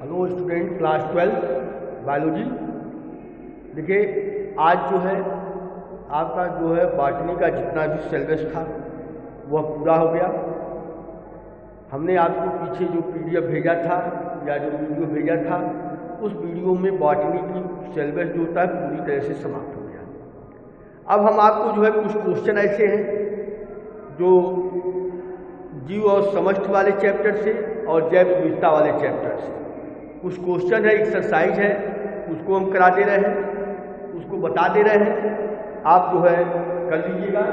Hello student class 12 biology. देखिए आज जो है आपका जो है बॉटनी का जितना भी सिलेबस था वह पूरा हो गया। हमने आपको पीछे जो पीडीएफ भेजा था या जो वीडियो भेजा था उस वीडियो में बॉटनी की सिलेबस जो होता है पूरी तरह से समाप्त हो गया। अब हम आपको जो है कुछ क्वेश्चन ऐसे हैं जो जीव और समष्टि वाले चैप्टर से और जैव विविधता वाले चैप्टर से कुछ क्वेश्चन है, एक्सरसाइज है, उसको हम करा दे रहे हैं, उसको बता दे रहे हैं, आप जो है कर लीजिएगा।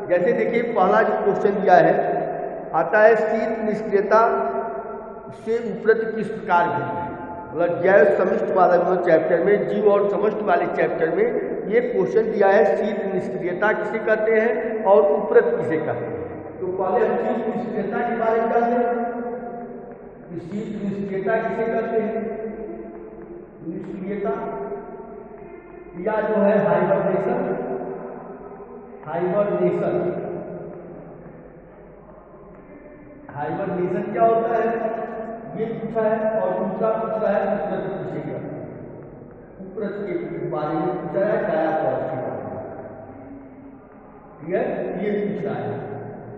जैसे देखिए पहला जो क्वेश्चन दिया है आता है शीत निष्क्रियता से उपरत किस प्रकार भिन्न है। मतलब जैव समष्टि वाले चैप्टर में, जीव और समष्टि वाले चैप्टर में ये क्वेश्चन दिया है शीत निष्क्रियता किसे कहते हैं और उपरत किसे कहते हैं। तो पहले हम शीत निष्क्रियता के बारे में जानते हैं। शीत निष्क्रियता किसे कहते हैं? निष्क्रियता या जो है हाइबरनेशन। हाइबरनेशन क्या होता है ये पूछा है, और दूसरा पूछा है उपरत किसे कहते हैं। उपरत के बारे में पूछा है, डायापॉज के बारे में, ठीक है, ये पूछ रहा है।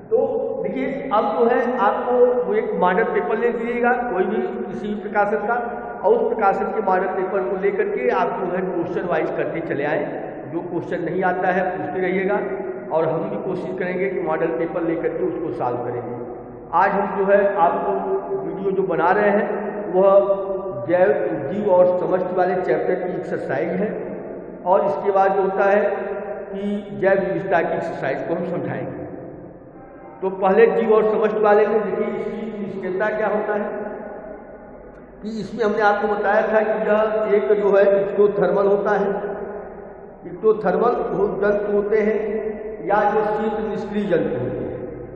तो देखिए अब जो है आपको वो एक मॉडल पेपर ले लीजिएगा कोई भी किसी भी प्रकाशन का, और उस प्रकाशन के मॉडल पेपर को लेकर के आप जो है क्वेश्चन वाइज करते चले आए। जो क्वेश्चन नहीं आता है पूछते रहिएगा और हम भी कोशिश करेंगे कि मॉडल पेपर लेकर के उसको सॉल्व करेंगे। आज हम जो है आपको वीडियो जो बना रहे हैं वह जीव और समष्टि वाले चैप्टर की एक्सरसाइज है, और इसके बाद जो होता है कि जैव विविधता की एक्सरसाइज को हम समझाएंगे। तो पहले जीव और समष्टि वाले में देखिए इसकी निष्क्रियता क्या होता है कि इसमें हमने आपको बताया था कि यह एक जो है एक्टोथर्मल होता है। एक्टोथर्मल जंतु होते हैं या जो शीत निष्क्रिय जंतु होते हैं।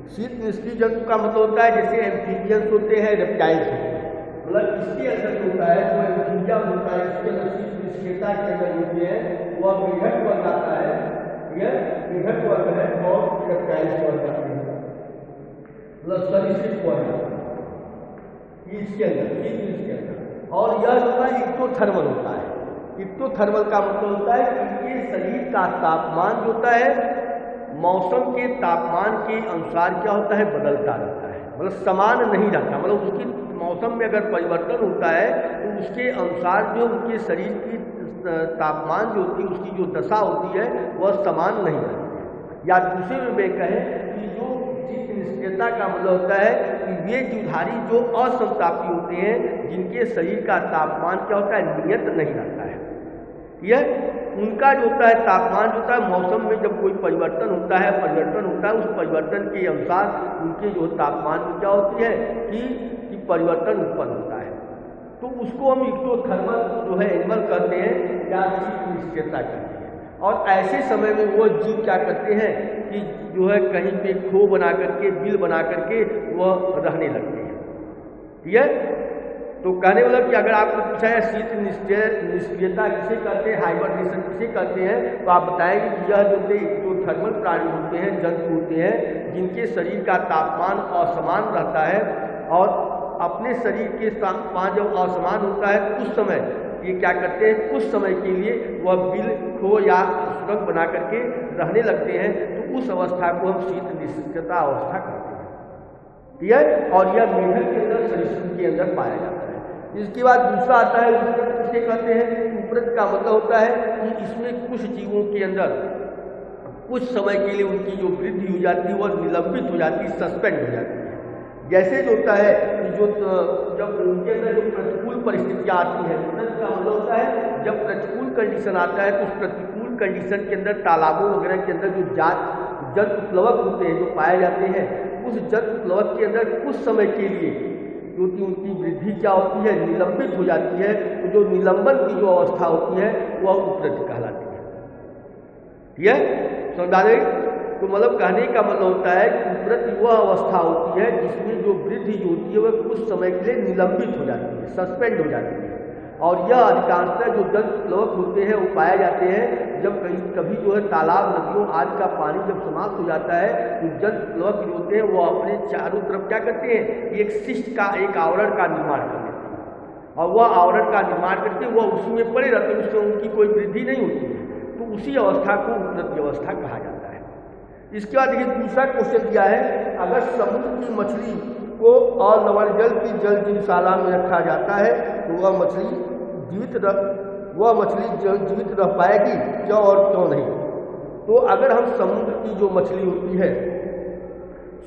शीत निष्क्रिय जंतु का मतलब होता है जैसे एम्फीबियंस होते हैं, रेप्टाइल्स होते हैं। मतलब इसके अंदर जो होता है जो एम्फीबिया होता है इसके अंदर शीत निष्क्रियता के अंदर होती है वह मेढक वर्ग आता है, यह मेढक वर्ग है, और रेप्टाइल्स वर्ग आते हैं, मतलब सरीसृप वर्ग इसके अंदर। और यह जो है एक्टोथर्मल होता है। एक्टोथर्मल का मतलब होता है कि इनके शरीर का तापमान जो होता है मौसम के तापमान के अनुसार क्या होता है बदलता रहता है, मतलब समान नहीं रहता। मतलब उसकी मौसम में अगर परिवर्तन होता है तो उसके अनुसार जो उनके शरीर की तापमान जो होती है उसकी जो दशा होती है वह समान नहीं रहती है। या दूसरे में कहें कि जो शीत निष्क्रियता का मतलब होता है कि वे जीवधारी जो असमतापी होते हैं जिनके शरीर का तापमान क्या होता है नियत नहीं रहता है। यह उनका जो होता है तापमान जो होता है मौसम में जब कोई परिवर्तन होता है उस परिवर्तन के अनुसार उनके जो तापमान में क्या होती है कि परिवर्तन उत्पन्न होता है। तो उसको हम एक्टोथर्मल जो है एनिमल कहते हैं या शीत निष्क्रियता कहते हैं। और ऐसे समय में वो जीव क्या करते हैं कि जो है कहीं पे खो बना करके, बिल बना करके वह रहने लगते हैं। ठीक है, तो कहने मतलब कि अगर आपको पूछा है शीत निष्क्रियता किसे कहते हैं, हाइबरनेशन किसे कहते हैं, तो आप बताएंगे कि यह जो थर्मल प्राणी होते हैं, जंतु होते हैं जिनके शरीर का तापमान असमान रहता है, और अपने शरीर के तापमान जब असमान होता है उस समय ये क्या करते हैं कुछ समय के लिए वह बिल, खो या सुरंग बना करके रहने लगते हैं। तो उस अवस्था को हम शीत निष्क्रियता अवस्था कहते हैं। ठीक है, और यह मेढक के अंदर, सरीसृप के अंदर पाया जाता है। इसके बाद दूसरा आता है उपरत किसे कहते हैं। उपरत का मतलब होता है कि इसमें कुछ जीवों के अंदर कुछ समय के लिए उनकी जो वृद्धि हो जाती है वह निलंबित हो जाती है, सस्पेंड हो जाती है। जैसे जो होता है कि जो जब उनके अंदर जो प्रतिकूल परिस्थितियाँ आती हैं, उपरत का मतलब होता है जब प्रतिकूल कंडीशन आता है तो उस प्रतिकूल कंडीशन के अंदर तालाबों वगैरह के अंदर जो जंतु प्लवक होते हैं जो पाए जाते हैं, उस जंतु प्लवक के अंदर कुछ समय के लिए क्योंकि उनकी वृद्धि क्या होती है निलंबित हो जाती है। तो जो निलंबन की जो अवस्था होती है वह उपरत कहलाती है। ठीक है, समझा रहे। तो मतलब कहने का मतलब होता है कि उपरत वह अवस्था होती है जिसमें जो वृद्धि जो होती है वह कुछ समय के लिए निलंबित हो जाती है, सस्पेंड हो जाती है। और यह अधिकांशतः जो जंतु प्लवक होते हैं वो पाए जाते हैं जब कभी जो है तालाब, नदियों आदि का पानी जब समाप्त हो जाता है तो जंतु प्लवक जो होते हैं वो अपने चारों तरफ क्या करते हैं एक शिष्ट का, एक आवरण का निर्माण कर लेते हैं। और वह आवरण का निर्माण करके वह उसी में पड़े रहते हैं, उसमें उनकी कोई वृद्धि नहीं होती है, तो उसी अवस्था को उपरत व्यवस्था कहा जाता है। इसके बाद देखिए दूसरा क्वेश्चन दिया है, अगर समुद्र की मछली को और लवण जल की जल जीवशाला में रखा जाता है तो वह मछली जीवित रह पाएगी क्या और क्यों नहीं? तो अगर हम समुद्र की जो मछली होती है,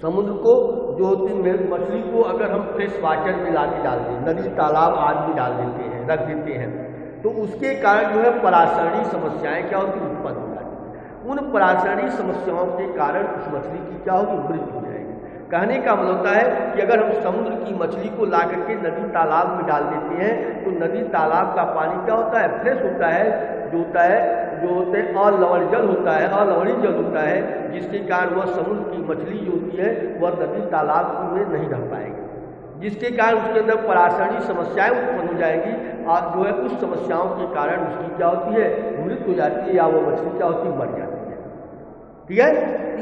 समुद्र को जो होती है मछली को अगर हम फ्रेश वाटर में ला के डाल दें, नदी तालाब आदि में डाल देते हैं, रख देते हैं, तो उसके कारण जो है परासरणीय समस्याएं क्या होती उत्पन्न हो जाती हैं। उन परासरणीय समस्याओं के कारण उस मछली की क्या होगी मृत्यु हो जाएगी। कहने का मतलब होता है कि अगर हम समुद्र की मछली को ला करके नदी तालाब में डाल देते हैं तो नदी तालाब का पानी क्या होता है फ्रेश होता है, जो होते हैं अलवण जल होता है, अलवणीय जल होता है, जिसके कारण वह समुद्र की मछली जो होती है वह नदी तालाब में नहीं रह पाएगी, जिसके कारण उसके अंदर परासरणीय समस्याएं उत्पन्न हो जाएगी और जो है उस समस्याओं के कारण उसकी क्या होती है मृत्यु हो जाती है या वो मछली क्या होती है मर जाती है। ठीक है,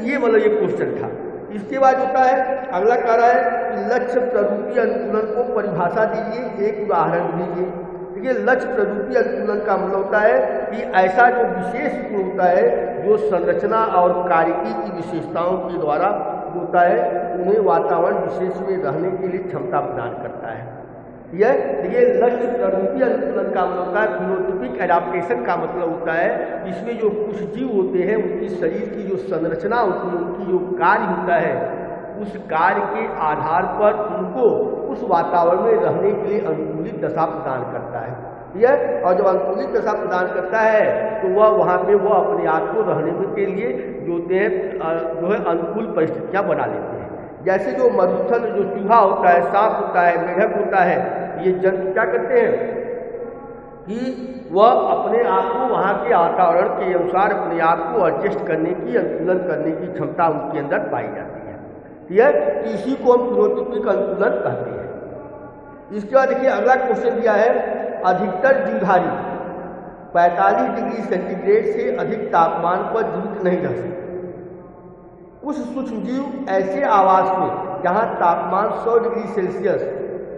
ये मतलब ये क्वेश्चन था। इसके बाद होता है अगला कह रहा है कि लक्ष्य प्ररूपी अनुकूलन को परिभाषा दीजिए, एक उदाहरण दीजिए। देखिए लक्ष्य प्ररूपी अनुकूलन का मतलब होता है कि ऐसा जो विशेष गुण होता है जो संरचना और कार्यकी की विशेषताओं के द्वारा होता है उन्हें वातावरण विशेष में रहने के लिए क्षमता प्रदान करता है। यह देखिए लक्ष्य प्ररूपी अनुकूलन का मतलब होता है फिनोटाइपिक एडाप्टेशन का मतलब होता है इसमें जो कुछ जीव होते हैं उनकी शरीर की जो संरचना होती है, उनकी जो कार्य होता है, उस कार्य के आधार पर उनको उस वातावरण में रहने के लिए अनुकूलित दशा प्रदान करता है। यह और जब अनुकूलित दशा प्रदान करता है तो वह वहाँ पे वह अपने आप को रहने के लिए जो है अनुकूल परिस्थितियाँ बना लेते हैं। जैसे जो मरुस्थल जो चूहा होता है, सांप होता है, मेढक होता है, ये जंतु क्या करते हैं कि वह अपने आप को वहाँ के वातावरण के अनुसार अपने आप को एडजस्ट करने की, अनुकूलन करने की क्षमता उनके अंदर पाई जाती है। ठीक है, इसी को हम फिनोटाइपिक अनुकूलन कहते हैं। इसके बाद देखिए अगला क्वेश्चन दिया है, अधिकतर जीवधारी 45 डिग्री सेंटीग्रेड से अधिक तापमान पर जीवित नहीं रह सकते। कुछ सूक्ष्म जीव ऐसे आवास में जहाँ तापमान 100 डिग्री सेल्सियस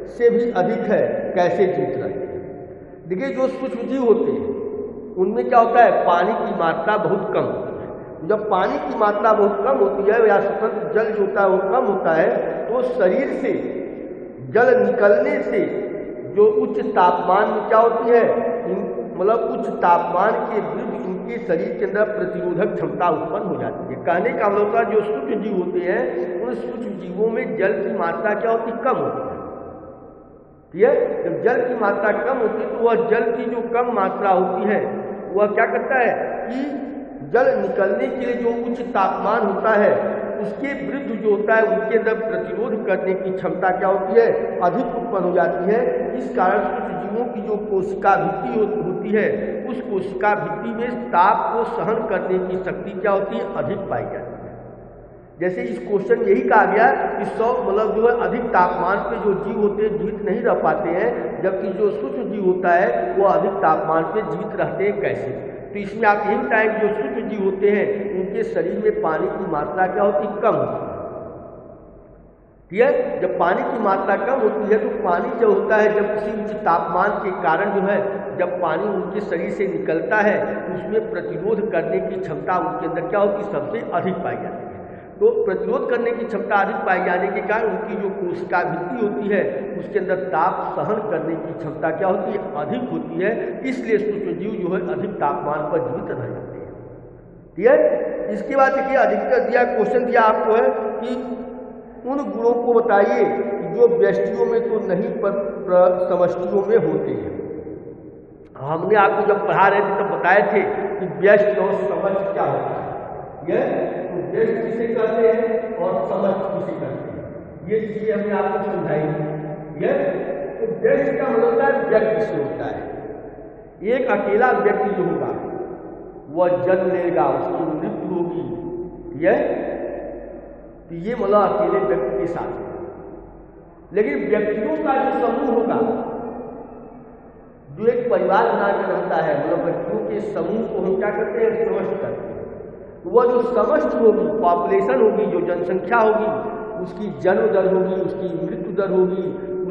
से भी अधिक है कैसे जीवित रहते हैं। देखिए जो सूक्ष्म जीव होते हैं उनमें क्या होता है पानी की मात्रा बहुत कम होती है। जब पानी की मात्रा बहुत कम होती है या स्वतंत्र जल जो होता है वो कम होता है तो शरीर से जल निकलने से जो उच्च तापमान में क्या होती है मतलब उच्च तापमान के विरुद्ध इनके शरीर के अंदर प्रतिरोधक क्षमता उत्पन्न हो जाती है। कहने का मतलब होता है जो सूक्ष्म जीव होते हैं उन सूक्ष्म जीवों में जल की मात्रा क्या होती कम होती है। ठीक है, जब जल की मात्रा कम होती है तो वह जल की जो कम मात्रा होती है वह क्या करता है कि जल निकलने के लिए जो उच्च तापमान होता है उसके विरुद्ध जो होता है उनके अंदर प्रतिरोध करने की क्षमता क्या होती है अधिक उत्पन्न हो जाती है। इस कारण सूक्ष्म जीवों की जो कोशिका भित्ति होती है उस कोशिका भित्ति में ताप को सहन करने की शक्ति क्या होती है अधिक पाई जाती है। जैसे इस क्वेश्चन यही कहा गया कि 100 मतलब जो है अधिक तापमान पे जो जीव होते हैं जीवित नहीं रह पाते हैं, जबकि जो सूक्ष्म जीव होता है वो अधिक तापमान पे जीवित रहते हैं कैसे। तो इसमें आप यही टाइम जो सूक्ष्म जीव होते हैं उनके शरीर में पानी की मात्रा क्या होती कम होती है। ठीक है, जब पानी की मात्रा कम होती है तो पानी जो होता है जब किसी उच्च तापमान के कारण जो है जब पानी उनके शरीर से निकलता है तो उसमें प्रतिरोध करने की क्षमता उनके अंदर क्या होती है सबसे अधिक पाई जाती है। तो प्रतिरोध करने की क्षमता अधिक पाई जाने के कारण उनकी जो कोशिका भित्ति होती है उसके अंदर ताप सहन करने की क्षमता क्या होती है अधिक होती है। इसलिए सूक्ष्म जीव जो है अधिक तापमान पर जीवित रह जाते हैं। ठीक है, इसके बाद देखिए अधिकतर दिया क्वेश्चन दिया आपको है कि उन गुणों को बताइए जो व्यष्टियों में तो नहीं पर समष्टियों में होते हैं। हमने आपको जब पढ़ा रहे थे तब बताए थे कि व्यष्टि और समष्टि क्या होता है। यह तो व्यष्टि किसे कहते हैं और समष्टि किसे कहते हैं, ये चीजें हमने आपको समझाई। यह तो व्यष्टि का मतलब होता है व्यक्ति से होता है। एक अकेला व्यक्ति जो होगा वह जन्म लेगा, उसकी मृत्यु होगी, यह तो ये मतलब अकेले व्यक्ति के साथ है। लेकिन व्यक्तियों का जो समूह होगा जो एक परिवार बनाकर रहता है मतलब व्यक्तियों के समूह को हम क्या करते हैं समष्टि करते हैं। वह जो समष्टि होगी पॉपुलेशन होगी जो जनसंख्या होगी उसकी जन्म दर होगी, उसकी मृत्यु दर होगी,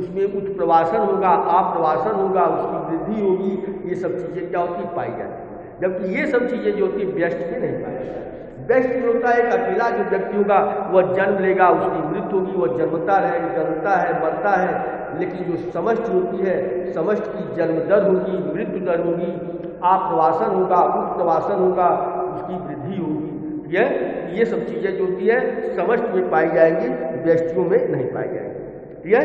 उसमें उत्प्रवासन होगा, आप्रवासन होगा, उसकी वृद्धि होगी, ये सब चीज़ें क्या होती पाई जाती है। जबकि ये सब चीज़ें जो होती व्यष्ट में नहीं पाई जाती। व्यष्ट में होता है एक अकेला जो व्यक्ति होगा वह जन्म लेगा, उसकी मृत्यु होगी, वह जन्मता है, मरता है। लेकिन जो समष्टि होती है, समष्टि की जन्म दर होगी, मृत्यु दर होगी, आप्रवासन होगा, उत्प्रवासन होगा, उसकी वृद्धि होगी। ये सब चीज़ें जो होती है समष्टि में पाई जाएंगी, व्यष्टियों में नहीं पाई जाएंगी। ठीक है।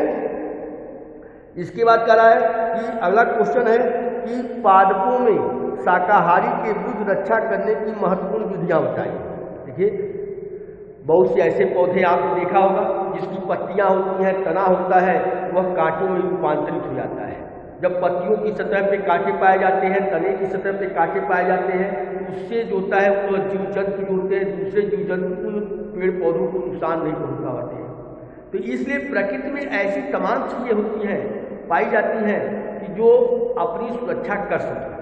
इसके बाद कह रहा है कि अगला क्वेश्चन है कि पादपों में शाकाहारी के विरुद्ध रक्षा करने की महत्वपूर्ण विधियां बताइए। देखिए, बहुत से ऐसे पौधे आपने देखा होगा जिसकी पत्तियां होती हैं, तना होता है, वह कांटों में रूपांतरित हो जाता है। जब पत्तियों की सतह पे कांटे पाए जाते हैं, तने की सतह पे कांटे पाए जाते हैं, तो उससे जो होता है वो जीव जंतु जो होते हैं, दूसरे जीव जंतु को, पेड़ पौधों को नुकसान नहीं पहुँचा पाते हैं। तो इसलिए प्रकृति में ऐसी तमाम चीज़ें होती हैं, पाई जाती हैं कि जो अपनी सुरक्षा कर सकती।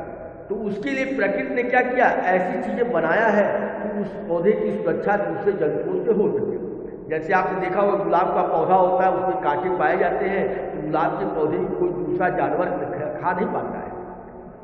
तो उसके लिए प्रकृति ने क्या किया, ऐसी चीज़ें बनाया है कि उस पौधे की सुरक्षा दूसरे जंतुओं से हो सके। जैसे आपने देखा होगा गुलाब का पौधा होता है, उसमें कांटे पाए जाते हैं, तो गुलाब के पौधे को कोई दूसरा जानवर खा नहीं पाता है।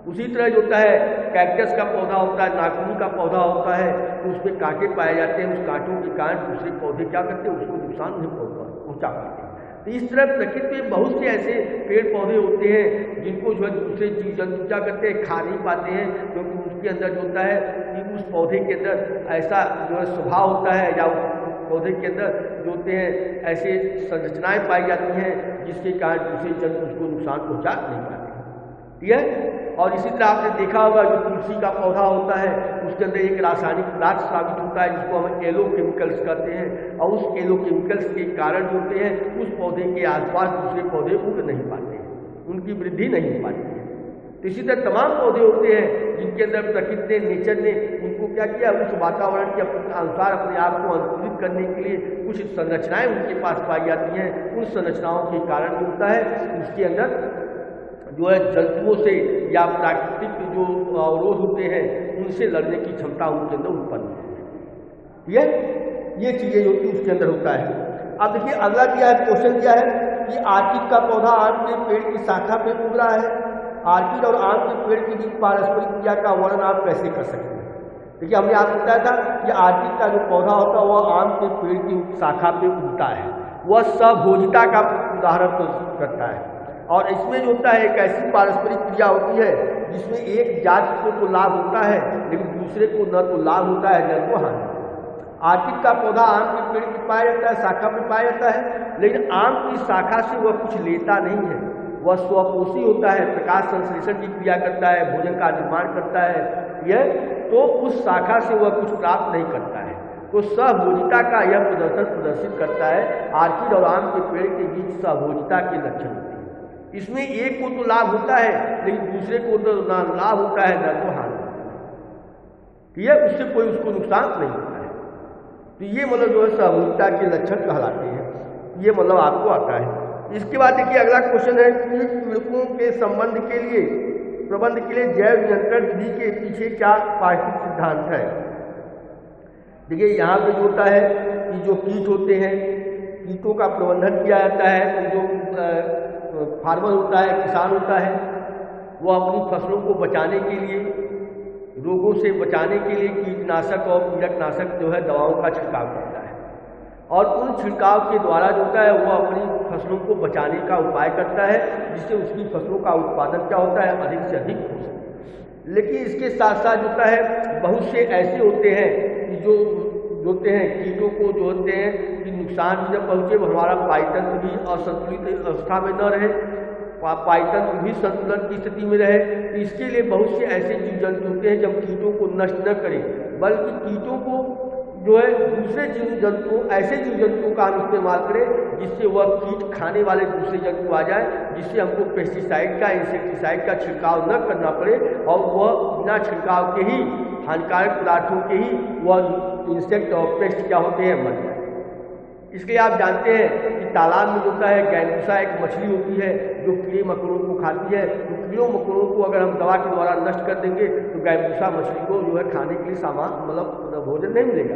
उसी तरह जो होता है कैक्टस का पौधा होता है, नाखूनी का पौधा होता है, तो उसमें कांटे पाए जाते हैं, उस कांटों के कारण दूसरे पौधे क्या करते हैं, उसको नुकसान नहीं पहुँचा पाते। तो इस तरह प्रकृति में बहुत से ऐसे पेड़ पौधे होते हैं जिनको जो है दूसरे जीव जंतु क्या करते हैं, खा नहीं पाते हैं, क्योंकि उसके अंदर जो होता है कि उस पौधे के अंदर ऐसा जो है स्वभाव होता है, या उस पौधे के अंदर जो होते हैं ऐसे संरचनाएं पाई जाती हैं जिसके कारण दूसरे जंतु उसको नुकसान पहुँचा नहीं पाते। ठीक है। और इसी तरह आपने देखा होगा जो तुलसी का पौधा होता है, उसके अंदर एक रासायनिक पदार्थ साबित होता है जिसको हम एलो केमिकल्स कहते हैं, और उस एलो केमिकल्स के कारण जो होते हैं उस पौधे के आसपास दूसरे पौधे उग नहीं पाते हैं, उनकी वृद्धि नहीं हो पाती है। तो इसी तरह तमाम पौधे होते हैं जिनके अंदर प्रकृति ने, नेचर ने उनको क्या किया, उस वातावरण के अनुसार अपने आप को अनुकूलित करने के लिए कुछ संरचनाएं उनके पास पाई जाती हैं। उन संरचनाओं के कारण जो होता है उसके अंदर जो है जंतुओं से या प्राकृतिक जो अवरोध होते हैं उनसे लड़ने की क्षमता उनके अंदर उत्पन्न होती है। ये चीज़ें जो होती उसके अंदर होता है। अब देखिए अगला क्या है, क्वेश्चन क्या है कि आर्किड का पौधा आम के पेड़ की शाखा पे उग रहा है, आर्किड और आम के पेड़ के बीच पारस्परिक क्रिया का वर्णन आप कैसे कर सकते हैं। देखिए हमने आपको बताया था कि आर्किड का जो पौधा होता है वह आम के पेड़ की शाखा पे उगता है, वह सभोजिता का उदाहरण करता है। और इसमें जो होता है एक ऐसी पारस्परिक क्रिया होती है जिसमें एक जाति को तो लाभ होता है लेकिन दूसरे को न तो लाभ होता है न तो हानि। आर्किड का पौधा आम के पेड़ में पाया जाता है, शाखा में पाया जाता है, लेकिन आम की शाखा से वह कुछ लेता नहीं है, वह स्वपोषी होता है, प्रकाश संश्लेषण की क्रिया करता है, भोजन का निर्माण करता है, यह तो उस शाखा से वह कुछ प्राप्त नहीं करता है। तो सहभोजिता का यह प्रदर्शन प्रदर्शित करता है। आर्किड और आम के पेड़ के बीच सहभोजिता के लक्षण होते हैं। इसमें एक को तो लाभ होता है लेकिन दूसरे को तो ना लाभ होता है न तो हानि होता है। ठीक है, उससे कोई उसको नुकसान नहीं होता है। तो ये मतलब जो है सहभोजिता के लक्षण कहलाते हैं, ये मतलब आपको आता है। इसके बाद देखिए अगला क्वेश्चन है कि पीड़कों के संबंध के लिए प्रबंध के लिए जैव नियंत्रण विधि के पीछे क्या पारिस्थितिक सिद्धांत है। देखिए यहाँ पे जो होता है कि जो कीट होते हैं, कीटों का प्रबंधन किया जाता है। तो जो फार्मर होता है, किसान होता है, वो अपनी फसलों को बचाने के लिए, रोगों से बचाने के लिए कीटनाशक और पीड़कनाशक जो है दवाओं का छिड़काव करता है, और उन छिड़काव के द्वारा जो होता है वो अपनी फसलों को बचाने का उपाय करता है जिससे उसकी फसलों का उत्पादन क्या होता है, अधिक से अधिक हो सके। लेकिन इसके साथ साथ होता है बहुत से ऐसे होते हैं कि जो होते हैं कीटों को जो होते हैं कि नुकसान जब पहुँचे हमारा पाचन भी असंतुलित अवस्था में न रहे, पाचन भी संतुलन की स्थिति में रहे। तो इसके लिए बहुत से ऐसे जीव जंतु होते हैं जब कीटों को नष्ट न करें बल्कि कीटों को जो है दूसरे जीव जंतुओं, ऐसे जीव जंतुओं का हम इस्तेमाल करें जिससे वह कीट खाने वाले दूसरे जंतु आ जाए, जिससे हमको पेस्टिसाइड का, इंसेक्टिसाइड का छिड़काव न करना पड़े और वह बिना छिड़काव के ही हानिकारक पदार्थों के ही वह इंसेक्ट और पेस्ट क्या होते हैं मर जाए। इसलिए आप जानते हैं कि तालाब में जो होता है गैंडूसा एक मछली होती है जो कीड़े मकोड़ों को खाती है। तो कीड़ों मकोड़ों को अगर हम दवा के द्वारा नष्ट कर देंगे तो गैंडूसा मछली को जो है खाने के लिए सामान मतलब भोजन नहीं मिलेगा।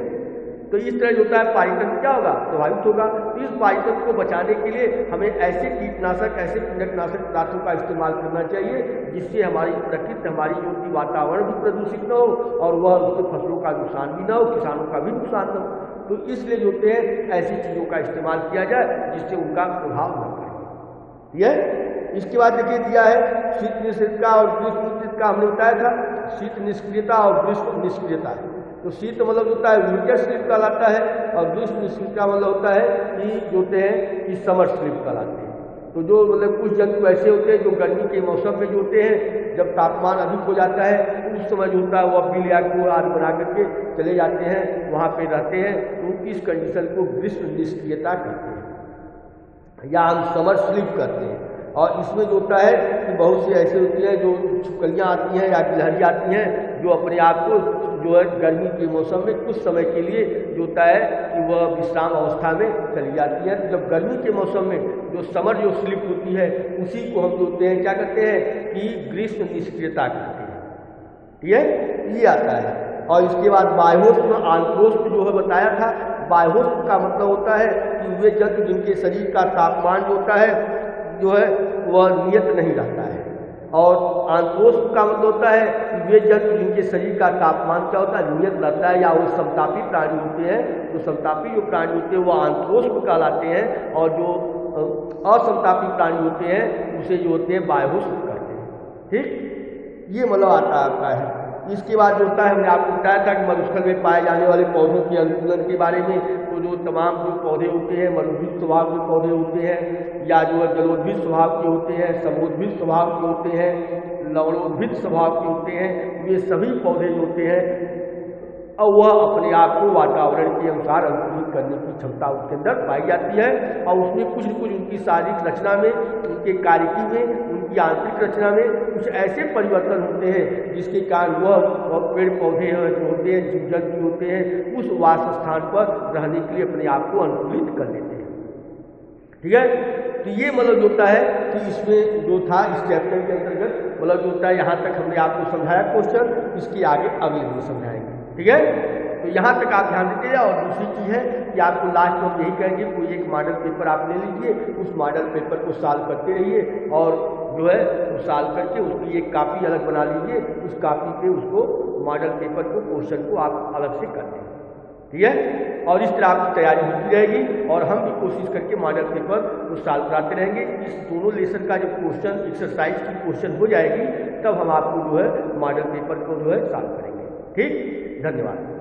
तो इस तरह जो होता है पारितंत्र क्या होगा, प्रभावित होगा। तो इस पारितंत्र को बचाने के लिए हमें ऐसे कीटनाशक, ऐसे कीटनाशक पदार्थों का इस्तेमाल करना चाहिए जिससे हमारी प्रकृति, हमारी जो कि वातावरण भी प्रदूषित न हो और वह उससे फसलों का नुकसान भी न हो, किसानों का भी नुकसान न हो। तो इसलिए जो होते हैं ऐसी चीज़ों का इस्तेमाल किया जाए जिससे उनका प्रभाव न पड़े। यह इसके बाद देखिए दिया है शीत निष्क्रियता और ग्रीष्म निष्क्रियता। हमने बताया था शीत निष्क्रियता और ग्रीष्म निष्क्रियता। तो शीत मतलब होता है विंटर स्लीप कहलाता है और ग्रीष्म निष्क्रियता मतलब होता है कि जो होते हैं कि समर स्लीप कहलाते हैं। तो जो मतलब कुछ जंतु ऐसे होते हैं जो गर्मी के मौसम में जो होते हैं, जब तापमान अधिक हो जाता है तो उस समय जो होता है वह बिल या कुआं आदि बना करके चले जाते हैं, वहाँ पे रहते हैं। तो इस कंडीशन को ग्रीष्म निष्क्रियता कहते हैं या हम समर स्लीप कहते हैं। और इसमें जो होता है कि बहुत सी ऐसी होती हैं जो छिपकलियाँ आती हैं या गिलहरी आती हैं जो अपने आप को जो है गर्मी के मौसम में कुछ समय के लिए जो होता है कि वह विश्राम अवस्था में चली जाती है। तो जब गर्मी के मौसम में जो समर जो स्लीप होती है उसी को हम जो होते हैं क्या कहते हैं कि ग्रीष्म निष्क्रियता कहते हैं। ठीक है, ये आता है। और इसके बाद बाह्योष्म आंतरोष्म जो है बताया था। बाह्योष्म का मतलब होता है कि वे जंतु जिनके शरीर का तापमान जो होता है जो है वह नियत नहीं रहता है। और आंतरोष्म का मतलब होता है कि वे जंतु जिनके शरीर का तापमान क्या होता है नियत रहता है या वो समतापी प्राणी होते हैं। तो समतापी जो प्राणी होते हैं वो आंतरोष्म कहलाते हैं और जो असमतापी प्राणी होते हैं उसे जो होते हैं बाह्योष्म कहते हैं। ठीक, ये मतलब आता है। इसके बाद जो होता है हमने आपको बताया था कि मरुस्थल में पाए जाने वाले पौधों के अनुकूलन के बारे में। तो जो तमाम जो पौधे होते हैं मरुभूमि स्वभाव के पौधे होते हैं या जो है जलोद्भिद स्वभाव के होते हैं, समोद्भिद स्वभाव के होते हैं, लवणोद्भिद स्वभाव के होते हैं, ये सभी पौधे जो होते हैं और वह अपने आप को वातावरण के अनुसार अनुकूलित करने की क्षमता उसके अंदर पाई जाती है। और उसमें कुछ न कुछ उनकी शारीरिक रचना में, उनके कार्यकी में, उनकी आंतरिक रचना में कुछ ऐसे परिवर्तन होते हैं जिसके कारण वह पेड़ पौधे जो होते हैं, जीव जंतु होते हैं उस वास स्थान पर रहने के लिए अपने आप को अनुकूलित कर लेते हैं। ठीक है, तो ये मतलब जो होता है कि इसमें जो था इस चैप्टर के अंतर्गत मतलब जो होता है यहाँ तक हमने आपको समझाया क्वेश्चन, इसके आगे अगले दिन समझाएंगे। ठीक है, तो यहाँ तक आप ध्यान दीजिए। और दूसरी चीज़ है कि आपको लास्ट में हम यही कहेंगे कोई एक मॉडल पेपर आप ले लीजिए, उस मॉडल पेपर को सॉल्व करते रहिए और जो है वो सॉल्व करके उसकी एक कॉपी अलग बना लीजिए। उस कॉपी पे उसको मॉडल पेपर को क्वेश्चन को आप अलग से कर दें। ठीक है, और इस तरह आपकी तैयारी होती रहेगी और हम भी कोशिश करके मॉडल पेपर को सॉल्व कराते रहेंगे। इस दोनों लेसन का जब क्वेश्चन एक्सरसाइज की क्वेश्चन हो जाएगी तब हम आपको जो है मॉडल पेपर को जो है सॉल्व करेंगे। ठीक, धन्यवाद।